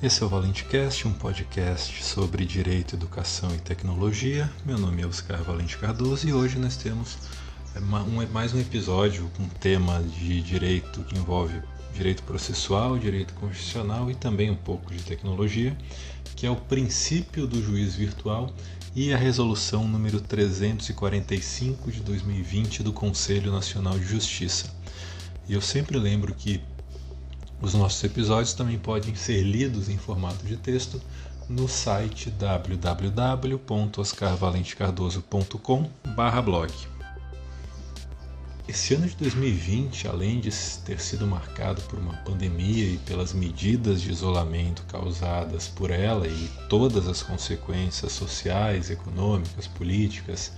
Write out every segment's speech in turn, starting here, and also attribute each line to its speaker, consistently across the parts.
Speaker 1: Esse é o ValenteCast, um podcast sobre direito, educação e tecnologia. Meu nome é Oscar Valente Cardoso e hoje nós temos mais um episódio com tema de direito que envolve direito processual, direito constitucional e também um pouco de tecnologia, que é o princípio do juiz virtual e a resolução número 345 de 2020 do Conselho Nacional de Justiça. E eu sempre lembro que os nossos episódios também podem ser lidos em formato de texto no site www.oscarvalentecardoso.com/blog. Esse ano de 2020, além de ter sido marcado por uma pandemia e pelas medidas de isolamento causadas por ela e todas as consequências sociais, econômicas, políticas,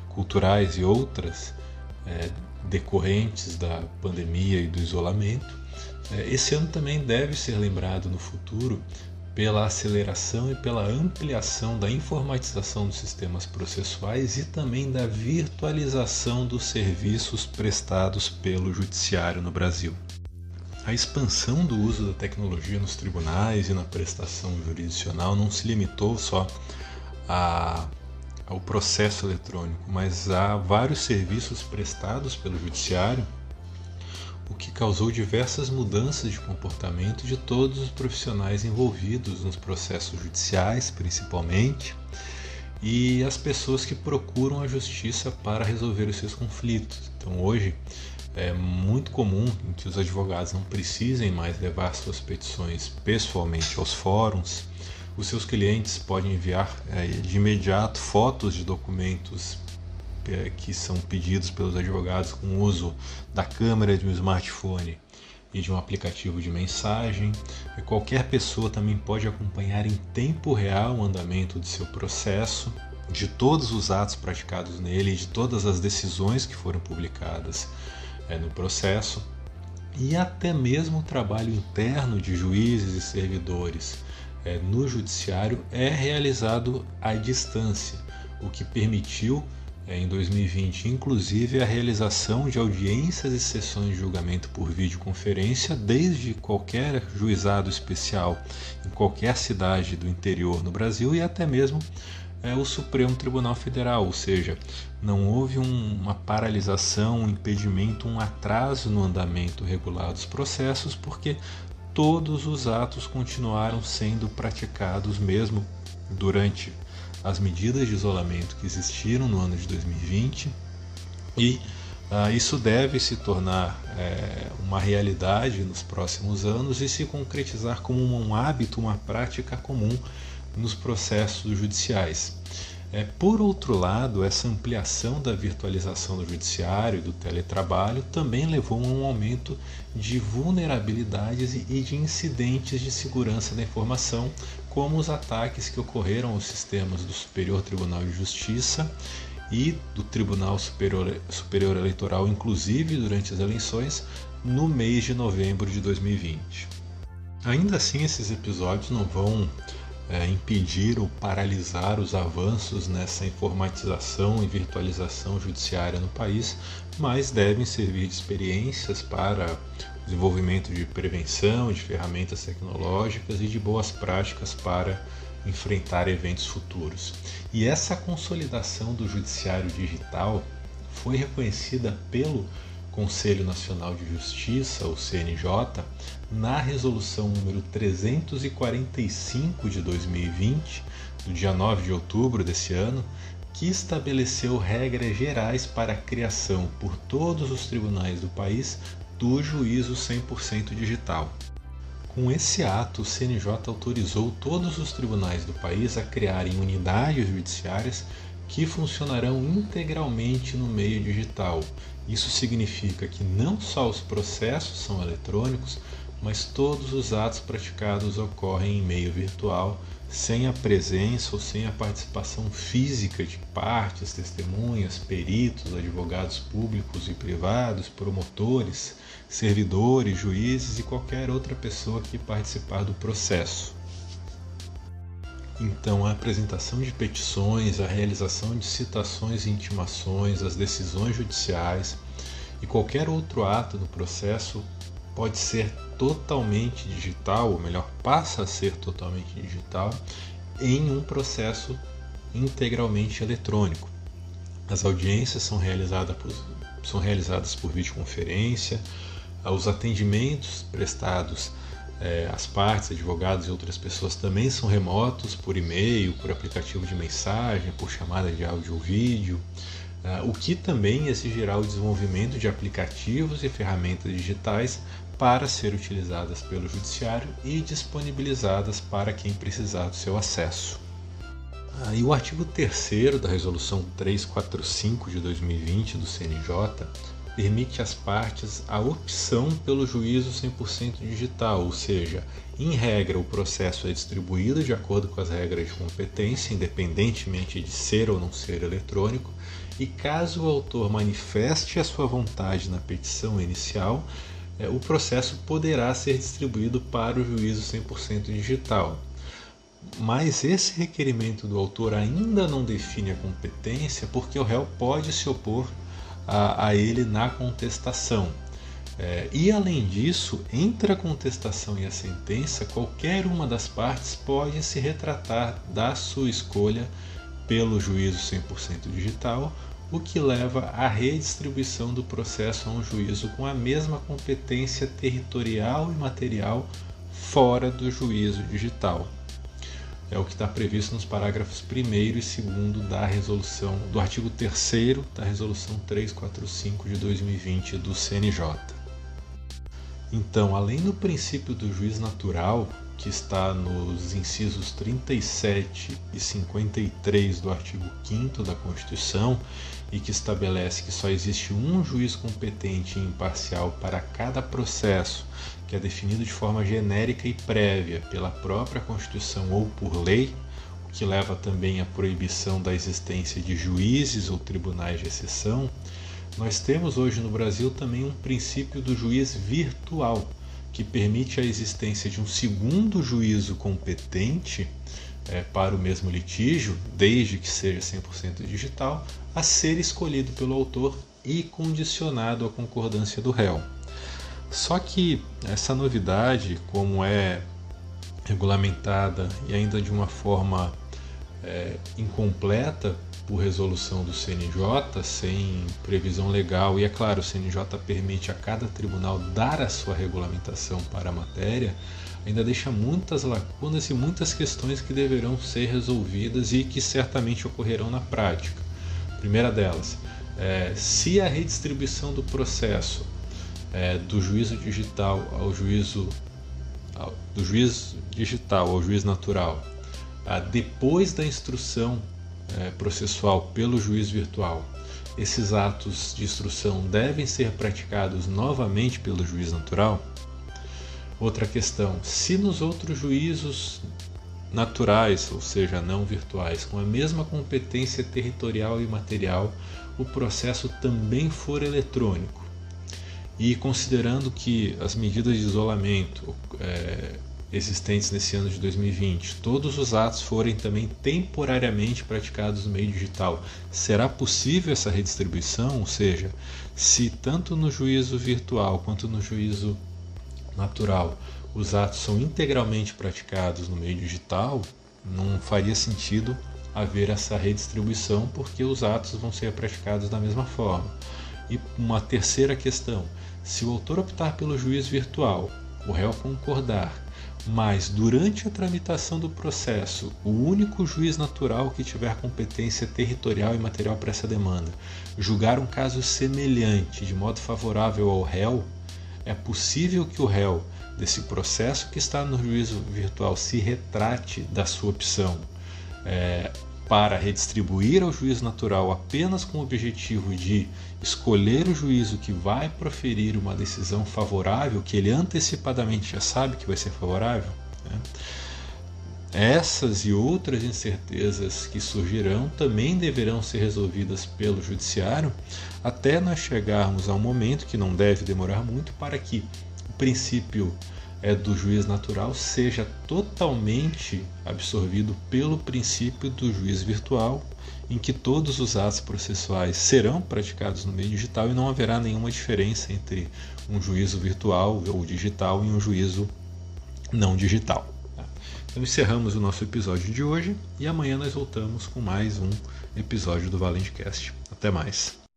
Speaker 1: culturais e outras decorrentes da pandemia e do isolamento, esse ano também deve ser lembrado no futuro pela aceleração e pela ampliação da informatização dos sistemas processuais e também da virtualização dos serviços prestados pelo Judiciário no Brasil. A expansão do uso da tecnologia nos tribunais e na prestação jurisdicional não se limitou só ao processo eletrônico, mas a vários serviços prestados pelo Judiciário, o que causou diversas mudanças de comportamento de todos os profissionais envolvidos nos processos judiciais, principalmente, e as pessoas que procuram a justiça para resolver os seus conflitos. Então, hoje é muito comum que os advogados não precisem mais levar suas petições pessoalmente aos fóruns. Os seus clientes podem enviar de imediato fotos de documentos que são pedidos pelos advogados com o uso da câmera de um smartphone e de um aplicativo de mensagem. E qualquer pessoa também pode acompanhar em tempo real o andamento de seu processo, de todos os atos praticados nele, de todas as decisões que foram publicadas no processo, e até mesmo o trabalho interno de juízes e servidores no judiciário é realizado à distância, o que permitiu em 2020, inclusive, a realização de audiências e sessões de julgamento por videoconferência desde qualquer juizado especial em qualquer cidade do interior no Brasil e até mesmo o Supremo Tribunal Federal, ou seja, não houve uma paralisação, um impedimento, um atraso no andamento regular dos processos, porque todos os atos continuaram sendo praticados mesmo durante as medidas de isolamento que existiram no ano de 2020 e isso deve se tornar uma realidade nos próximos anos e se concretizar como um hábito, uma prática comum nos processos judiciais. Por outro lado, essa ampliação da virtualização do judiciário e do teletrabalho também levou a um aumento de vulnerabilidades e de incidentes de segurança da informação, como os ataques que ocorreram aos sistemas do Superior Tribunal de Justiça e do Tribunal Superior Eleitoral, inclusive durante as eleições, no mês de novembro de 2020. Ainda assim, esses episódios não vão impedir ou paralisar os avanços nessa informatização e virtualização judiciária no país, mas devem servir de experiências para o desenvolvimento de prevenção, de ferramentas tecnológicas e de boas práticas para enfrentar eventos futuros. E essa consolidação do judiciário digital foi reconhecida pelo Conselho Nacional de Justiça, o CNJ, na resolução número 345 de 2020, do dia 9 de outubro desse ano, que estabeleceu regras gerais para a criação por todos os tribunais do país do juízo 100% digital. Com esse ato, o CNJ autorizou todos os tribunais do país a criarem unidades judiciárias que funcionarão integralmente no meio digital. Isso significa que não só os processos são eletrônicos, mas todos os atos praticados ocorrem em meio virtual, sem a presença ou sem a participação física de partes, testemunhas, peritos, advogados públicos e privados, promotores, servidores, juízes e qualquer outra pessoa que participar do processo. Então, a apresentação de petições, a realização de citações e intimações, as decisões judiciais e qualquer outro ato do processo pode ser totalmente digital, ou melhor, passa a ser totalmente digital, em um processo integralmente eletrônico. As audiências são realizadas por videoconferência, os atendimentos prestados às partes, advogados e outras pessoas também são remotos, por e-mail, por aplicativo de mensagem, por chamada de áudio ou vídeo, o que também exigirá o desenvolvimento de aplicativos e ferramentas digitais para ser utilizadas pelo Judiciário e disponibilizadas para quem precisar do seu acesso. E o artigo 3º da Resolução 345 de 2020 do CNJ permite às partes a opção pelo juízo 100% digital, ou seja, em regra o processo é distribuído de acordo com as regras de competência, independentemente de ser ou não ser eletrônico, e caso o autor manifeste a sua vontade na petição inicial, o processo poderá ser distribuído para o juízo 100% digital. Mas esse requerimento do autor ainda não define a competência, porque o réu pode se opor a ele na contestação. E além disso, entre a contestação e a sentença, qualquer uma das partes pode se retratar da sua escolha pelo juízo 100% digital, o que leva à redistribuição do processo a um juízo com a mesma competência territorial e material fora do juízo digital. É o que está previsto nos parágrafos 1º e 2º da resolução, do artigo 3º da Resolução 345 de 2020 do CNJ. Então, além do princípio do juiz natural, que está nos incisos 37 e 53 do artigo 5º da Constituição, e que estabelece que só existe um juiz competente e imparcial para cada processo, que é definido de forma genérica e prévia pela própria Constituição ou por lei, o que leva também à proibição da existência de juízes ou tribunais de exceção, nós temos hoje no Brasil também um princípio do juiz virtual, que permite a existência de um segundo juízo competente para o mesmo litígio, desde que seja 100% digital, a ser escolhido pelo autor e condicionado à concordância do réu. Só que essa novidade, como é regulamentada e ainda de uma forma incompleta por resolução do CNJ, sem previsão legal, e é claro, o CNJ permite a cada tribunal dar a sua regulamentação para a matéria, ainda deixa muitas lacunas e muitas questões que deverão ser resolvidas e que certamente ocorrerão na prática. Primeira delas, se a redistribuição do processo do juízo digital ao juízo natural, depois da instrução processual pelo juiz virtual, esses atos de instrução devem ser praticados novamente pelo juiz natural? Outra questão, se nos outros juízos naturais, ou seja, não virtuais, com a mesma competência territorial e material, o processo também for eletrônico, e considerando que as medidas de isolamento existentes nesse ano de 2020, todos os atos forem também temporariamente praticados no meio digital, será possível essa redistribuição? Ou seja, se tanto no juízo virtual quanto no juízo natural os atos são integralmente praticados no meio digital, não faria sentido haver essa redistribuição, porque os atos vão ser praticados da mesma forma. E uma terceira questão, se o autor optar pelo juízo virtual, o réu concordar, mas durante a tramitação do processo, o único juiz natural que tiver competência territorial e material para essa demanda julgar um caso semelhante de modo favorável ao réu, é possível que o réu desse processo que está no juízo virtual se retrate da sua opção para redistribuir ao juízo natural apenas com o objetivo de escolher o juízo que vai proferir uma decisão favorável, que ele antecipadamente já sabe que vai ser favorável? Essas e outras incertezas que surgirão também deverão ser resolvidas pelo Judiciário, até nós chegarmos a um momento, que não deve demorar muito, para que o princípio do juiz natural seja totalmente absorvido pelo princípio do juiz virtual, em que todos os atos processuais serão praticados no meio digital e não haverá nenhuma diferença entre um juízo virtual ou digital e um juízo não digital. Então encerramos o nosso episódio de hoje e amanhã nós voltamos com mais um episódio do ValenteCast. Até mais!